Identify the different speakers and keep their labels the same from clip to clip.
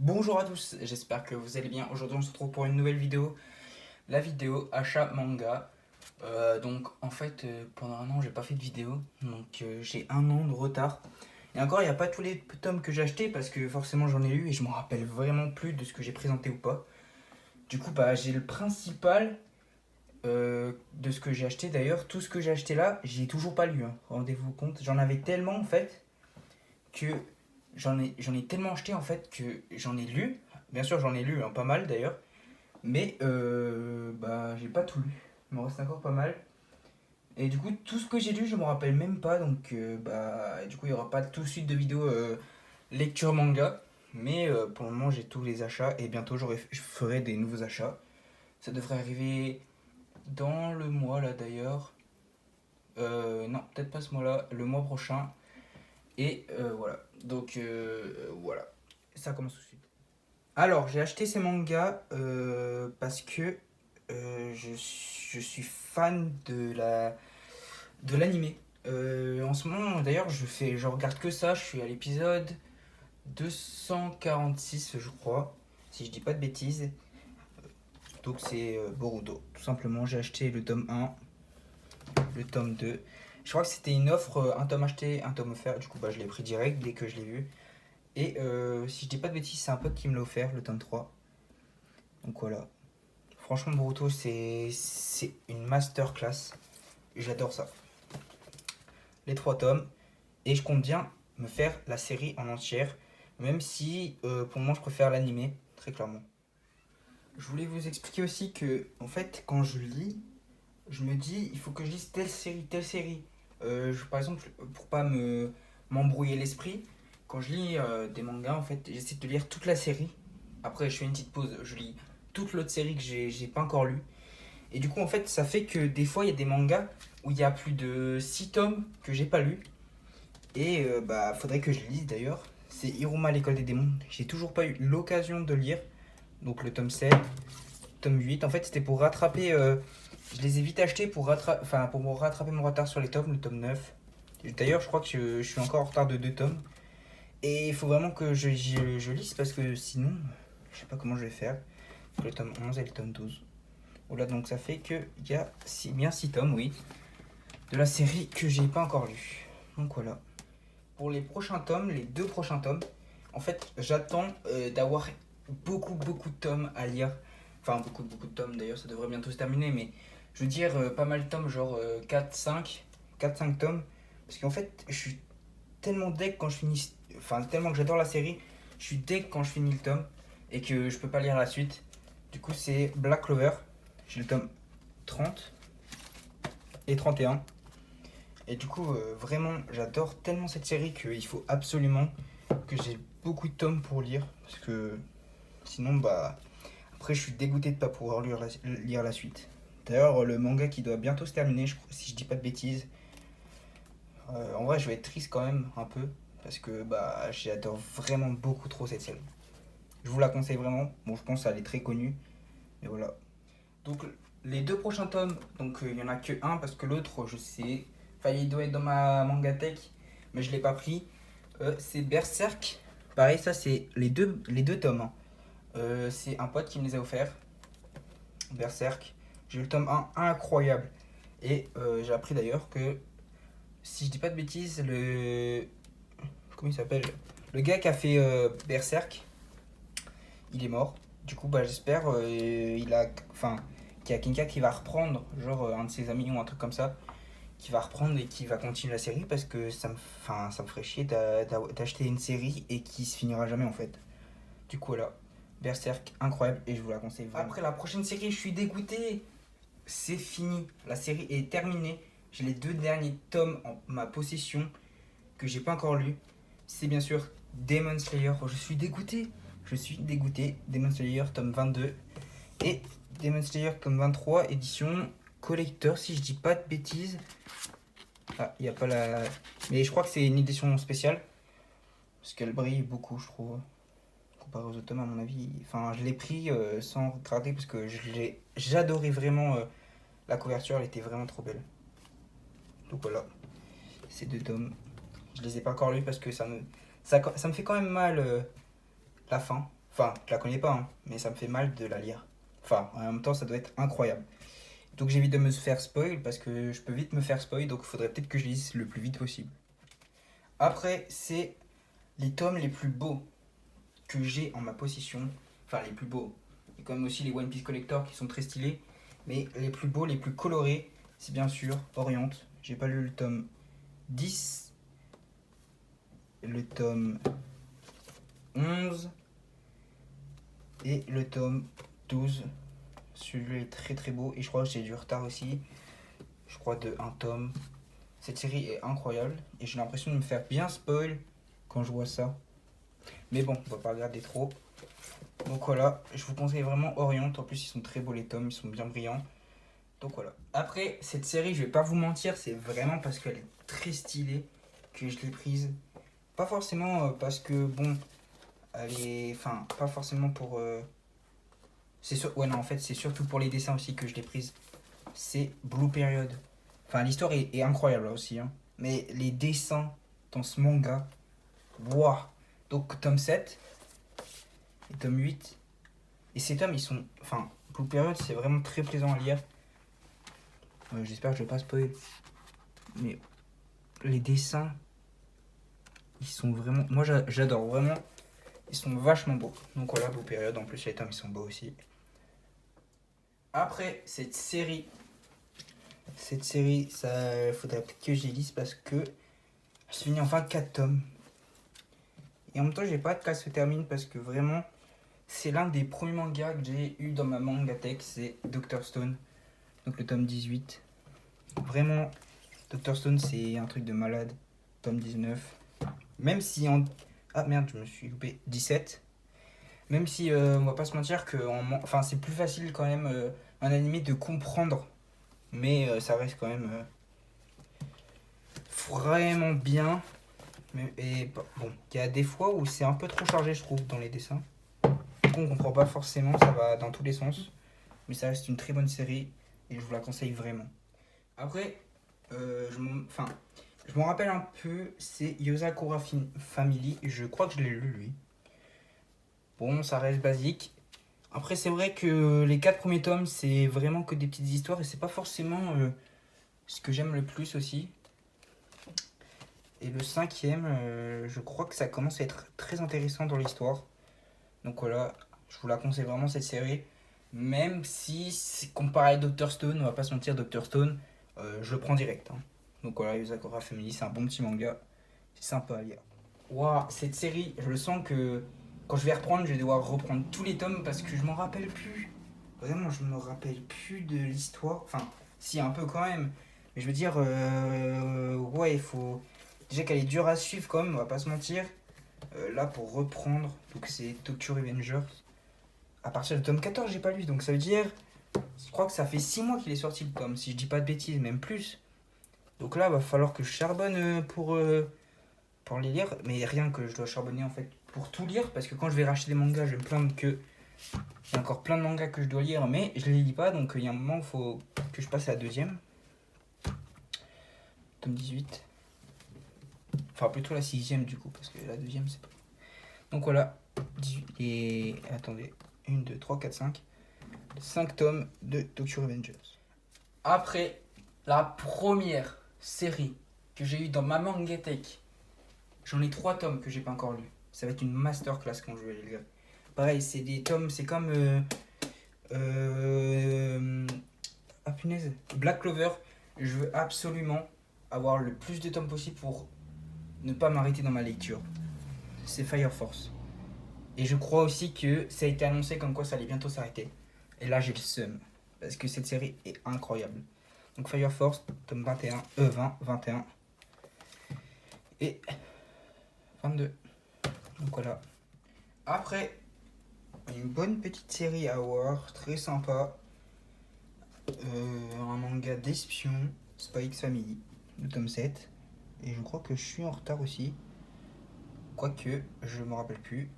Speaker 1: Bonjour à tous, j'espère que vous allez bien. Aujourd'hui on se retrouve pour une nouvelle vidéo, la vidéo achat manga. Pendant un an j'ai pas fait de vidéo, j'ai un an de retard. Et encore il n'y a pas tous les tomes que j'ai achetés parce que forcément j'en ai lu et je m'en rappelle vraiment plus de ce que j'ai présenté ou pas. Du coup j'ai le principal de ce que j'ai acheté d'ailleurs. Tout ce que j'ai acheté là, j'ai toujours pas lu, hein. Rendez-vous compte, j'en avais tellement en fait que j'en ai tellement acheté en fait que j'en ai lu. Bien sûr, j'en ai lu, hein, pas mal d'ailleurs. Mais j'ai pas tout lu. Il m'en reste encore pas mal. Et du coup, tout ce que j'ai lu, je me rappelle même pas. Du coup, il y aura pas tout de suite de vidéo lecture manga. Mais pour le moment, j'ai tous les achats. Et bientôt, je ferai des nouveaux achats. Ça devrait arriver dans le mois là d'ailleurs. Non, peut-être pas ce mois-là, le mois prochain. Et voilà. Voilà. Ça commence tout de suite. Alors, j'ai acheté ces mangas parce que je suis fan de l'animé. En ce moment, d'ailleurs, je regarde que ça. Je suis à l'épisode 246, je crois, si je dis pas de bêtises. Donc, c'est Boruto. Tout simplement, j'ai acheté le tome 1, le tome 2. Je crois que c'était une offre, un tome acheté, un tome offert. Du coup, je l'ai pris direct dès que je l'ai vu. Et si je dis pas de bêtises, c'est un pote qui me l'a offert, le tome 3. Donc voilà. Franchement, Boruto, c'est une masterclass. J'adore ça. Les 3 tomes. Et je compte bien me faire la série en entière. Même si, pour moi, je préfère l'animé, très clairement. Je voulais vous expliquer aussi que, en fait, quand je lis, je me dis, il faut que je lise telle série, telle série. Par exemple, pour pas m'embrouiller l'esprit, quand je lis des mangas, en fait, j'essaie de lire toute la série. Après, je fais une petite pause, je lis toute l'autre série que j'ai pas encore lue. Et du coup, en fait, ça fait que des fois, il y a des mangas où il y a plus de 6 tomes que j'ai pas lus. Et faudrait que je lise d'ailleurs. C'est Hiruma, l'école des démons. J'ai toujours pas eu l'occasion de lire. Donc le tome 7, tome 8. En fait, c'était pour rattraper. Je les ai vite achetés pour me rattraper mon retard sur les tomes, le tome 9. D'ailleurs, je crois que je suis encore en retard de 2 tomes. Et il faut vraiment que je lise parce que sinon, je sais pas comment je vais faire. Le tome 11 et le tome 12. Voilà, donc ça fait qu'il y a bien 6 tomes, oui, de la série que j'ai pas encore lu. Donc voilà. Pour les prochains tomes, les 2 prochains tomes, en fait, j'attends d'avoir beaucoup de tomes à lire. Enfin, beaucoup de tomes d'ailleurs, ça devrait bientôt se terminer, mais je veux dire pas mal de tomes, genre 4-5 tomes. Parce qu'en fait, je suis tellement deck quand je finis. Enfin, tellement que j'adore la série, je suis deck quand je finis le tome et que je peux pas lire la suite. Du coup, c'est Black Clover. J'ai le tome 30 et 31. Et du coup, vraiment, j'adore tellement cette série qu'il faut absolument que j'ai beaucoup de tomes pour lire. Parce que sinon, après, je suis dégoûté de ne pas pouvoir lire la suite. D'ailleurs, le manga qui doit bientôt se terminer, si je dis pas de bêtises. En vrai, je vais être triste quand même, un peu. Parce que j'adore vraiment beaucoup trop cette série. Je vous la conseille vraiment. Bon, je pense qu'elle est très connue. Mais voilà. Donc, les 2 prochains tomes, il n'y en a que un parce que l'autre, je sais. Enfin, il doit être dans ma mangatech, mais je l'ai pas pris. C'est Berserk. Pareil, ça, c'est les deux tomes, hein. C'est un pote qui me les a offerts. Berserk. J'ai eu le tome 1 incroyable. Et j'ai appris d'ailleurs que, si je dis pas de bêtises, comment il s'appelle, le gars qui a fait Berserk, il est mort. Du coup, j'espère qu'il y a quelqu'un qui va reprendre, genre un de ses amis ou un truc comme ça, qui va reprendre et qui va continuer la série parce que ça me ferait chier d'acheter une série et qui se finira jamais en fait. Du coup, voilà. Berserk, incroyable et je vous la conseille vraiment. Après la prochaine série, je suis dégoûté. C'est fini. La série est terminée. J'ai les 2 derniers tomes en ma possession que j'ai pas encore lu. C'est bien sûr Demon Slayer. Oh, je suis dégoûté. Je suis dégoûté. Demon Slayer, tome 22. Et Demon Slayer, tome 23, édition collector, si je dis pas de bêtises. Ah, il n'y a pas la. Mais je crois que c'est une édition spéciale. Parce qu'elle brille beaucoup, je trouve. Comparé aux autres tomes, à mon avis. Enfin, je l'ai pris sans regarder parce que j'adorais vraiment la couverture, elle était vraiment trop belle. Donc voilà, ces 2 tomes. Je les ai pas encore lus parce que ça me fait quand même mal la fin. Enfin, je la connais pas, hein, mais ça me fait mal de la lire. Enfin, en même temps, ça doit être incroyable. Donc j'évite de me faire spoil parce que je peux vite me faire spoil, donc il faudrait peut-être que je lise le plus vite possible. Après, c'est les tomes les plus beaux que j'ai en ma possession. Enfin, les plus beaux. Il y a quand même aussi les One Piece Collector qui sont très stylés. Mais les plus beaux, les plus colorés, c'est bien sûr Orient. J'ai pas lu le tome 10, le tome 11 et le tome 12. Celui-là est très très beau et je crois que j'ai du retard aussi. Je crois de un tome. Cette série est incroyable et j'ai l'impression de me faire bien spoil quand je vois ça. Mais bon, on va pas regarder trop. Donc voilà, je vous conseille vraiment Orient. En plus, ils sont très beaux les tomes, ils sont bien brillants. Donc voilà. Après, cette série, je vais pas vous mentir, c'est vraiment parce qu'elle est très stylée que je l'ai prise. Pas forcément parce que, bon, elle est. Enfin, pas forcément pour. C'est sûr. Ouais, non, en fait, c'est surtout pour les dessins aussi que je l'ai prise. C'est Blue Period. Enfin, l'histoire est incroyable là aussi, hein. Mais les dessins dans ce manga, waouh! Donc, tome 7 et tome 8. Et ces tomes, ils sont. Enfin, Blue Period, c'est vraiment très plaisant à lire. J'espère que je vais pas spoiler. Mais les dessins, ils sont vraiment. Moi, j'adore vraiment. Ils sont vachement beaux. Donc voilà, Blue Period. En plus, les tomes, ils sont beaux aussi. Après, cette série, ça faudrait peut-être que j'y lise parce que je finis en 24 tomes. Et en même temps, j'ai pas hâte qu'elle se termine parce que vraiment, c'est l'un des premiers mangas que j'ai eu dans ma mangatech, c'est Dr. Stone. Donc le tome 18. Vraiment, Dr. Stone, c'est un truc de malade. Tome 19. Même si en. Ah merde, je me suis loupé. 17. Même si, on va pas se mentir que enfin, c'est plus facile quand même un animé de comprendre. Mais ça reste quand même vraiment bien. Et bon, il y a des fois où c'est un peu trop chargé, je trouve, dans les dessins. Du coup, on comprend pas forcément, ça va dans tous les sens. Mais ça reste une très bonne série et je vous la conseille vraiment. Après, enfin, je m'en rappelle un peu, c'est Yosakura Family. Je crois que je l'ai lu, lui. Bon, ça reste basique. Après, c'est vrai que les 4 premiers tomes, c'est vraiment que des petites histoires et c'est pas forcément ce que j'aime le plus aussi. Et le cinquième, je crois que ça commence à être très intéressant dans l'histoire. Donc voilà, je vous la conseille vraiment cette série. Même si, comparé à Dr. Stone, on va pas se mentir, Dr. Stone, je le prends direct, hein. Donc voilà, Yosakura Family, c'est un bon petit manga. C'est sympa à lire. Waouh, cette série, je le sens que quand je vais reprendre, je vais devoir reprendre tous les tomes parce que je m'en rappelle plus. Vraiment, je me rappelle plus de l'histoire. Enfin, si, un peu quand même. Mais je veux dire, ouais, il faut. Déjà qu'elle est dure à suivre quand même, on va pas se mentir. Là, pour reprendre, donc c'est Tokyo Revengers. À partir du tome 14, j'ai pas lu, donc ça veut dire. Je crois que ça fait 6 mois qu'il est sorti le tome, si je dis pas de bêtises, même plus. Donc là, va falloir que je charbonne pour les lire, mais rien que je dois charbonner en fait pour tout lire, parce que quand je vais racheter des mangas, je vais me plaindre que il y a encore plein de mangas que je dois lire, mais je les lis pas, donc il y a un moment où il faut que je passe à la deuxième. Tome 18. Enfin, plutôt la sixième du coup, parce que la deuxième, c'est pas. Donc voilà, 18 et. Attendez, 1, 2, 3, 4, 5. 5 tomes de Tokyo Revengers. Après, la première série que j'ai eue dans ma mangatech, j'en ai 3 tomes que j'ai pas encore lus. Ça va être une masterclass quand je vais les lire. Pareil, c'est des tomes, c'est comme. Ah punaise, Black Clover. Je veux absolument avoir le plus de tomes possible pour ne pas m'arrêter dans ma lecture. C'est Fire Force. Et je crois aussi que ça a été annoncé comme quoi ça allait bientôt s'arrêter. Et là, j'ai le seum. Parce que cette série est incroyable. Donc Fire Force, tome 21, 20, 21 et 22. Donc voilà. Après, une bonne petite série à voir, très sympa. Un manga d'espion, Spy X Family, le tome 7. Et je crois que je suis en retard aussi. Quoique, je me rappelle plus.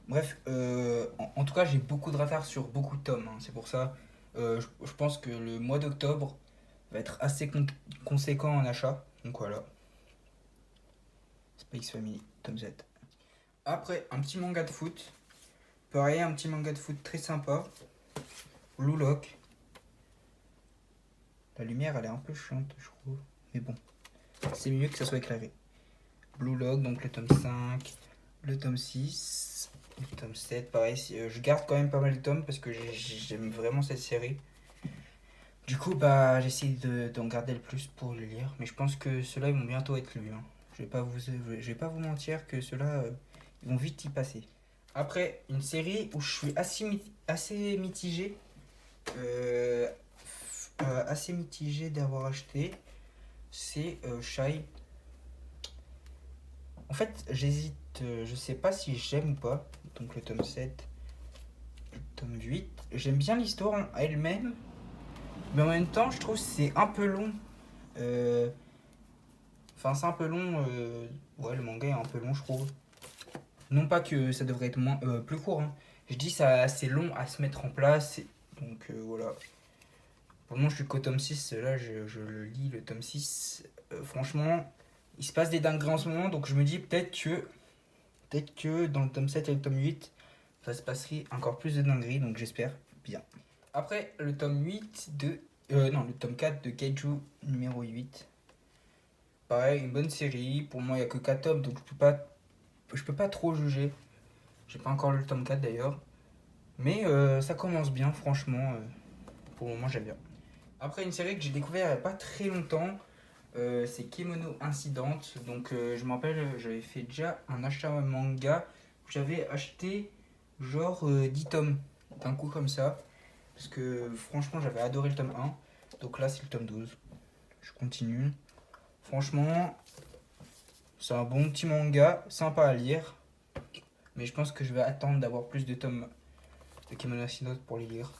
Speaker 1: Bref, en tout cas, j'ai beaucoup de retard sur beaucoup de tomes, hein. C'est pour ça, je pense que le mois d'octobre va être assez conséquent en achat. Donc voilà, Spy X Family, tome 7. Après, un petit manga de foot. Pareil, un petit manga de foot très sympa. Blue Lock. La lumière, elle est un peu chiante, je trouve. Mais bon, c'est mieux que ça soit éclairé. Blue Lock, donc le tome 5, le tome 6, le tome 7. Pareil, je garde quand même pas mal de tomes parce que j'aime vraiment cette série. Du coup, bah, j'essaie d'en garder le plus pour le lire. Mais je pense que ceux-là, ils vont bientôt être lus. Hein. Je vais pas vous mentir que ceux-là, ils vont vite y passer. Après, une série où je suis assez mitigé. Assez mitigé d'avoir acheté, c'est Shy. En fait, j'hésite, je sais pas si j'aime ou pas. Donc le tome 7, le tome 8. J'aime bien l'histoire en elle-même, mais en même temps, je trouve que c'est un peu long. Euh, Enfin, c'est un peu long. Ouais, le manga est un peu long, je trouve. Non pas que ça devrait être plus court. Hein. Je dis ça, c'est long à se mettre en place. Donc voilà. Pour le moment, je suis qu'au tome 6. Là, je le lis, le tome 6. Franchement, il se passe des dingueries en ce moment. Donc je me dis peut-être que dans le tome 7 et le tome 8, ça se passerait encore plus de dingueries. Donc j'espère bien. Après, le tome 8 de. Non, le tome 4 de Kaiju numéro 8. Pareil, une bonne série. Pour moi, il n'y a que 4 tomes. Donc je peux pas trop juger. J'ai pas encore lu le tome 4 d'ailleurs. Mais ça commence bien, franchement. Pour le moment, j'aime bien. Après, une série que j'ai découvert il n'y a pas très longtemps, c'est Kemono Incident. Donc, je me rappelle, j'avais fait déjà un achat manga. J'avais acheté genre 10 tomes d'un coup comme ça. Parce que franchement, j'avais adoré le tome 1. Donc là, c'est le tome 12. Je continue. Franchement, c'est un bon petit manga, sympa à lire. Mais je pense que je vais attendre d'avoir plus de tomes de Kemono Incident pour les lire.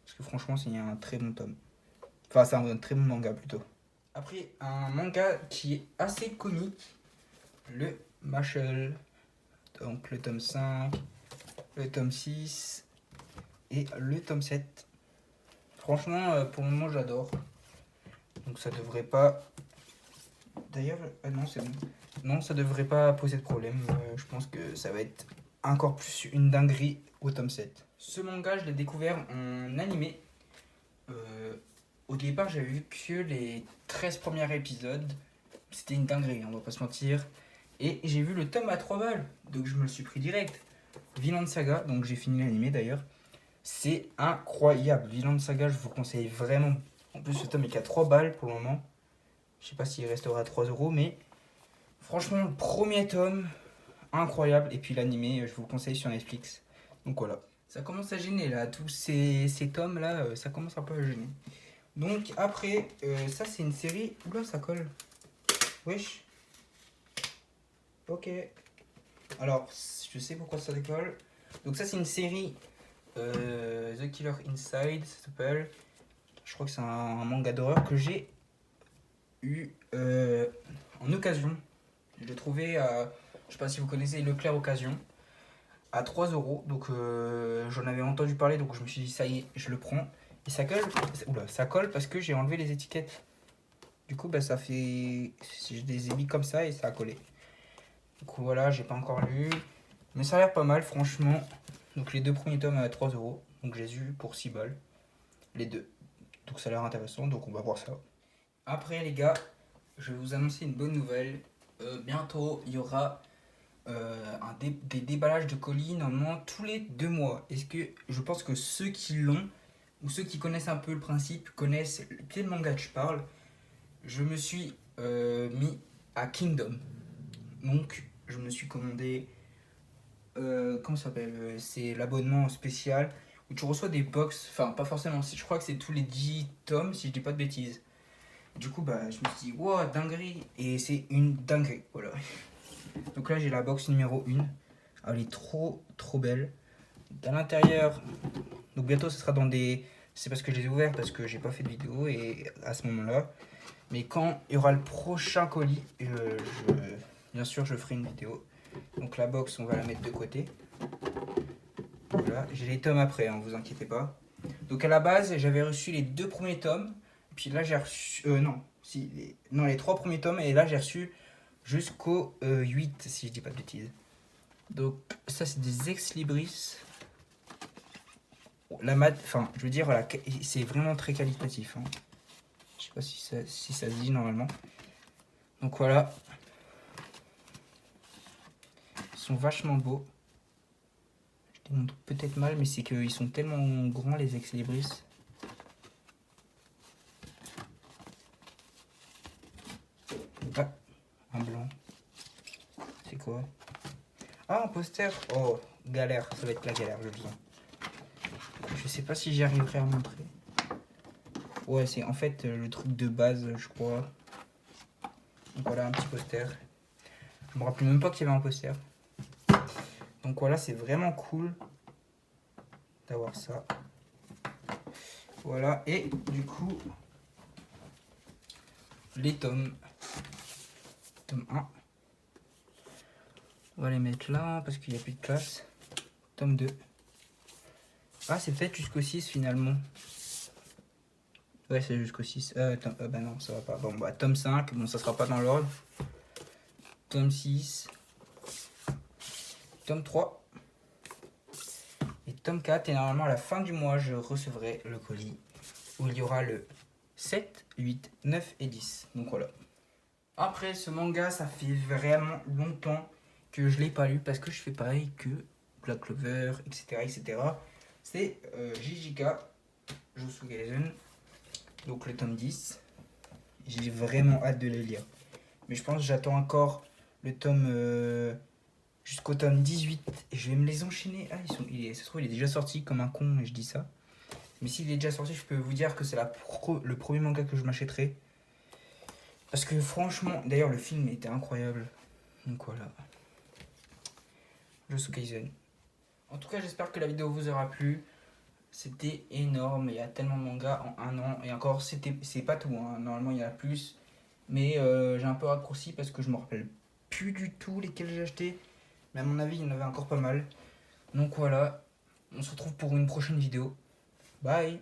Speaker 1: Parce que franchement, c'est un très bon tome. Enfin, c'est un très bon manga plutôt. Après, un manga qui est assez comique, le Mashle. Donc le tome 5, le tome 6 et le tome 7. Franchement, pour le moment, j'adore. Donc ça devrait pas... D'ailleurs, non, c'est bon. Non, ça devrait pas poser de problème. Je pense que ça va être encore plus une dinguerie au tome 7. Ce manga, je l'ai découvert en animé. Au départ, j'avais vu que les 13 premiers épisodes. C'était une dinguerie, on va pas se mentir. Et j'ai vu le tome à 3 balles. Donc je me le suis pris direct. Vinland Saga, donc j'ai fini l'animé d'ailleurs. C'est incroyable. Vinland Saga, je vous conseille vraiment. En plus, ce tome est qu'à 3 balles pour le moment. Je sais pas s'il restera à 3 euros, mais franchement, le premier tome, incroyable. Et puis l'animé, je vous le conseille sur Netflix. Donc voilà. Ça commence à gêner là, tous ces tomes là, ça commence un peu à gêner. Donc après, ça c'est une série. Oula, ça colle. Wesh. Ok. Alors, je sais pourquoi ça décolle. Donc ça c'est une série The Killer Inside, ça s'appelle. Je crois que c'est un manga d'horreur que j'ai eu en occasion. Je l'ai trouvé à, je sais pas si vous connaissez Leclerc Occasion, à 3 euros. Donc j'en avais entendu parler, donc je me suis dit ça y est, je le prends. Et ça colle, oula, ça colle parce que j'ai enlevé les étiquettes. Du coup, bah, ça fait. Je les ai mis comme ça et ça a collé. Du coup, voilà, j'ai pas encore lu. Mais ça a l'air pas mal, franchement. Donc, les deux premiers tomes à 3 euros. Donc, j'ai eu pour 6 balles. Les deux. Donc, ça a l'air intéressant. Donc, on va voir ça. Après, les gars, je vais vous annoncer une bonne nouvelle. Bientôt, il y aura des déballages de colis, normalement, tous les 2 mois. Est-ce que je pense que ceux qui l'ont, ou ceux qui connaissent un peu le principe, connaissent quel manga je parle. Je me suis mis à Kingdom. Donc, je me suis commandé. Comment ça s'appelle C'est l'abonnement spécial où tu reçois des box. Enfin, pas forcément. Je crois que c'est tous les 10 tomes, si je dis pas de bêtises. Du coup, bah, je me suis dit, wow, dinguerie. Et c'est une dinguerie. Voilà. Donc là, j'ai la box numéro 1. Elle est trop, trop belle. À l'intérieur. Donc, bientôt, ce sera dans des. C'est parce que je les ai ouverts, parce que j'ai pas fait de vidéo. Et à ce moment-là. Mais quand il y aura le prochain colis, bien sûr, je ferai une vidéo. Donc la box, on va la mettre de côté. Voilà, j'ai les tomes après, hein, vous inquiétez pas. Donc à la base, j'avais reçu les 2 premiers tomes. Puis là, j'ai reçu... non, les 3 premiers tomes. Et là, j'ai reçu jusqu'au 8, si je dis pas de bêtises. Donc ça, c'est des ex-libris. La mat, enfin, je veux dire, c'est vraiment très qualitatif. Hein. Je sais pas si ça se dit normalement. Donc voilà. Ils sont vachement beaux. Je les montre peut-être mal, mais c'est qu'ils sont tellement grands, les Ex-Libris. Ah, un blanc. C'est quoi? Ah, un poster. Oh, galère. Ça va être la galère, je le sens. Je sais pas si j'y arriverai à montrer. Ouais, c'est en fait le truc de base, je crois. Donc voilà, un petit poster. Je me rappelle même pas qu'il y avait un poster. Donc voilà, c'est vraiment cool d'avoir ça. Voilà, et du coup, les tomes. Tome 1. On va les mettre là parce qu'il n'y a plus de place. Tome 2. Ah, c'est peut-être jusqu'au 6 finalement. Ouais, c'est jusqu'au 6. Bah non, ça va pas. Bon, bah, tome 5. Bon, ça sera pas dans l'ordre. Tome 6. Tome 3. Et tome 4. Et normalement, à la fin du mois, je recevrai le colis où il y aura le 7, 8, 9 et 10. Donc voilà. Après, ce manga, ça fait vraiment longtemps que je l'ai pas lu parce que je fais pareil que Black Clover, etc. etc. C'est JJK, Jujutsu Kaisen, donc le tome 10. J'ai vraiment hâte de le lire. Mais je pense que j'attends encore le tome jusqu'au tome 18 et je vais me les enchaîner. Ah, ça se trouve, il est déjà sorti comme un con et je dis ça. Mais s'il est déjà sorti, je peux vous dire que c'est le premier manga que je m'achèterai. Parce que franchement, d'ailleurs, le film était incroyable. Donc voilà. Jujutsu Kaisen. En tout cas, j'espère que la vidéo vous aura plu. C'était énorme, il y a tellement de mangas en un an. Et encore, c'est pas tout, hein. Normalement il y en a plus. Mais j'ai un peu raccourci parce que je me rappelle plus du tout lesquels j'ai acheté. Mais à mon avis, il y en avait encore pas mal. Donc voilà, on se retrouve pour une prochaine vidéo. Bye!